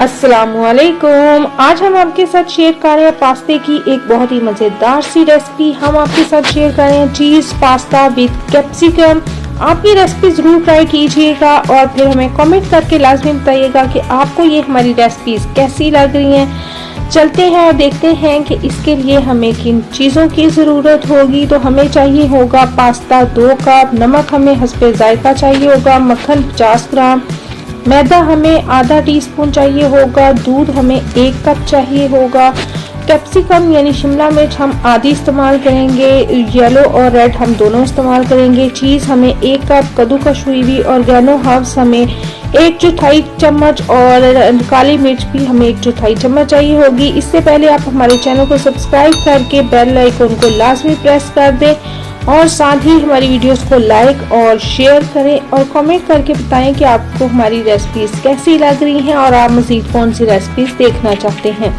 अस्सलामुअलैकुम। आज हम आपके साथ शेयर कर रहे हैं पास्ते की एक बहुत ही मज़ेदार सी रेसिपी। हम आपके साथ शेयर कर रहे हैं चीज़ पास्ता विद कैप्सिकम। आप ये रेसिपी ज़रूर ट्राई कीजिएगा और फिर हमें कमेंट करके लाजमी बताइएगा कि आपको ये हमारी रेसिपीज़ कैसी लग रही हैं। चलते हैं और देखते हैं कि इसके लिए हमें किन चीज़ों की ज़रूरत होगी। तो हमें चाहिए होगा पास्ता 2 कप, नमक हमें हस्बे जायका चाहिए होगा, मक्खन 50 ग्राम, मैदा हमें आधा टीस्पून चाहिए होगा, दूध हमें 1 कप चाहिए होगा, कैप्सिकम यानी शिमला मिर्च हम आधी इस्तेमाल करेंगे, येलो और रेड हम दोनों इस्तेमाल करेंगे, चीज़ हमें 1 कप, कद्दूकस हुई हुई ऑर्गेनो हर्ब्स हमें 1/4 चम्मच और काली मिर्च भी हमें 1/4 चम्मच चाहिए होगी। इससे पहले आप हमारे चैनल को सब्सक्राइब करके बेल आइकन को लाजमी प्रेस कर दें और साथ ही हमारी वीडियोस को लाइक और शेयर करें और कमेंट करके बताएं कि आपको हमारी रेसिपीज कैसी लग रही हैं और आप मज़ीद कौन सी रेसिपीज देखना चाहते हैं।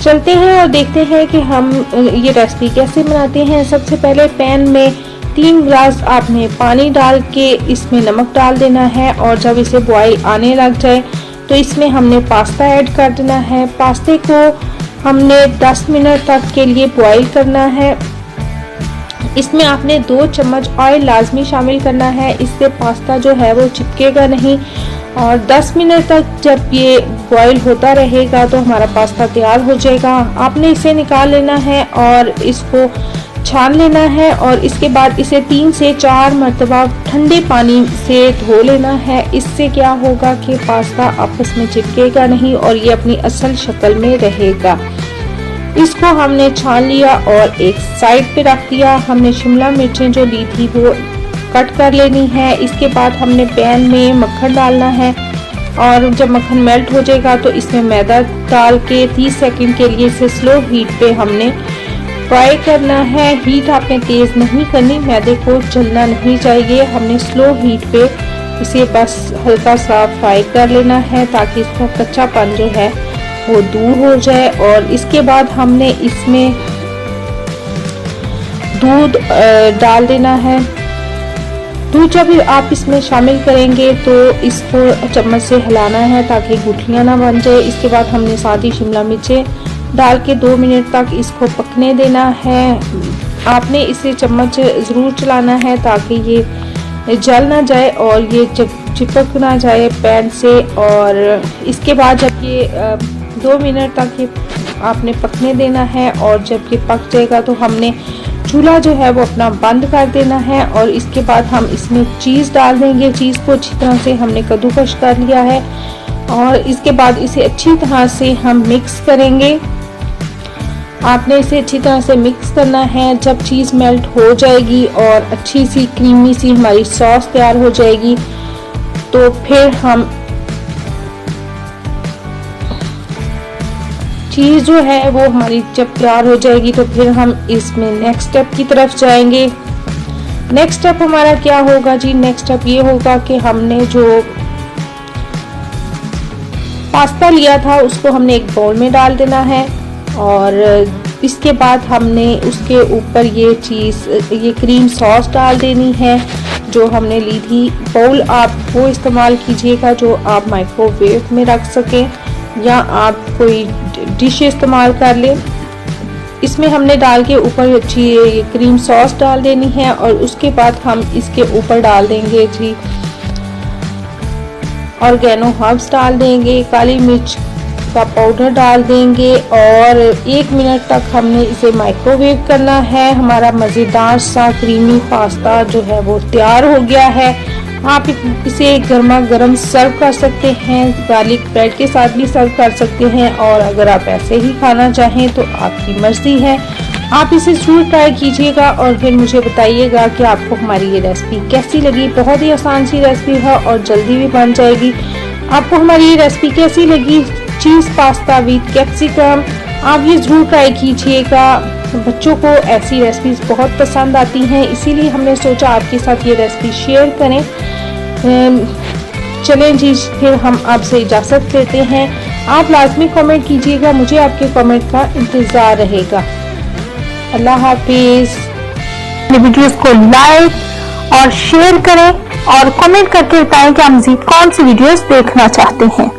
चलते हैं और देखते हैं कि हम ये रेसिपी कैसे बनाते हैं। सबसे पहले पैन में 3 गिलास आपने पानी डाल के इसमें नमक डाल देना है और जब इसे बॉईल आने लग जाए तो इसमें हमने पास्ता ऐड कर देना है। पास्ते को हमने 10 मिनट तक के लिए बॉईल करना है। इसमें आपने 2 चम्मच ऑयल लाजमी शामिल करना है, इससे पास्ता जो है वो चिपकेगा नहीं। और 10 मिनट तक जब ये बॉईल होता रहेगा तो हमारा पास्ता तैयार हो जाएगा। आपने इसे निकाल लेना है और इसको छान लेना है और इसके बाद इसे 3 से 4 मरतबा ठंडे पानी से धो लेना है। इससे क्या होगा कि पास्ता आपस में चिपकेगा नहीं और ये अपनी असल शक्ल में रहेगा। इसको हमने छान लिया और एक साइड पे रख दिया। हमने शिमला मिर्चें जो ली थी वो कट कर लेनी है। इसके बाद हमने पैन में मक्खन डालना है और जब मक्खन मेल्ट हो जाएगा तो इसमें मैदा डाल के 30 सेकंड के लिए इसे स्लो हीट पे हमने फ्राई करना है। हीट आपने तेज़ नहीं करनी, मैदे को जलना नहीं चाहिए। हमने स्लो हीट पे इसे बस हल्का सा फ्राई कर लेना है ताकि इसका कच्चापन जो है वो दूर हो जाए। और इसके बाद हमने इसमें दूध डाल देना है। दूध जब आप इसमें शामिल करेंगे तो इसको चम्मच से हिलाना है ताकि गुठलियां ना बन जाए। इसके बाद हमने सादी शिमला मिर्चें डाल के 2 मिनट तक इसको पकने देना है। आपने इसे चम्मच ज़रूर चलाना है ताकि ये जल ना जाए और ये चिपक ना जाए पैन से। और इसके बाद जब ये 2 मिनट तक ये आपने पकने देना है और जब ये पक जाएगा तो हमने चूल्हा जो है वो अपना बंद कर देना है। और इसके बाद हम इसमें चीज़ डाल देंगे। चीज़ को अच्छी तरह से हमने कद्दूकस कर लिया है और इसके बाद इसे अच्छी तरह से हम मिक्स करेंगे। आपने इसे अच्छी तरह से मिक्स करना है। जब चीज़ मेल्ट हो जाएगी और अच्छी सी क्रीमी सी हमारी सॉस तैयार हो जाएगी तो फिर हम चीज़ जो है वो हमारी जब तैयार हो जाएगी तो फिर हम इसमें नेक्स्ट स्टेप की तरफ जाएंगे। नेक्स्ट स्टेप हमारा क्या होगा जी? नेक्स्ट स्टेप ये होगा कि हमने जो पास्ता लिया था उसको हमने एक बाउल में डाल देना है और इसके बाद हमने उसके ऊपर ये क्रीम सॉस डाल देनी है जो हमने ली थी। बाउल आप वो इस्तेमाल कीजिएगा जो आप माइक्रोवेव में रख सकें या आप कोई डिश इस्तेमाल कर लें। इसमें हमने डाल के ऊपर अच्छी ये क्रीम सॉस डाल देनी है और उसके बाद हम इसके ऊपर डाल देंगे जी ऑर्गेनो हर्ब्स डाल देंगे, काली मिर्च का पाउडर डाल देंगे और 1 मिनट तक हमने इसे माइक्रोवेव करना है। हमारा मज़ेदार सा क्रीमी पास्ता जो है वो तैयार हो गया है। आप इसे गर्मा गर्म सर्व कर सकते हैं, गार्लिक ब्रेड के साथ भी सर्व कर सकते हैं और अगर आप ऐसे ही खाना चाहें तो आपकी मर्जी है। आप इसे ज़रूर ट्राई कीजिएगा और फिर मुझे बताइएगा कि आपको हमारी ये रेसिपी कैसी लगी। बहुत ही आसान सी रेसिपी है और जल्दी भी बन जाएगी। आपको हमारी ये रेसिपी कैसी लगी? चीज़ पास्ता विद कैप्सिकम, आप ये ज़रूर ट्राई कीजिएगा। बच्चों को ऐसी रेसिपीज बहुत पसंद आती हैं, इसीलिए हमने सोचा आपके साथ ये रेसिपी शेयर करें। चलें जी, फिर हम आपसे इजाज़त लेते हैं। आप लाजमी कमेंट कीजिएगा, मुझे आपके कमेंट का इंतज़ार रहेगा। अल्लाह हाफिज़। वीडियोस को लाइक और शेयर करें और कमेंट करके बताएं कि आप मज़ीद कौन सी वीडियोस देखना चाहते हैं।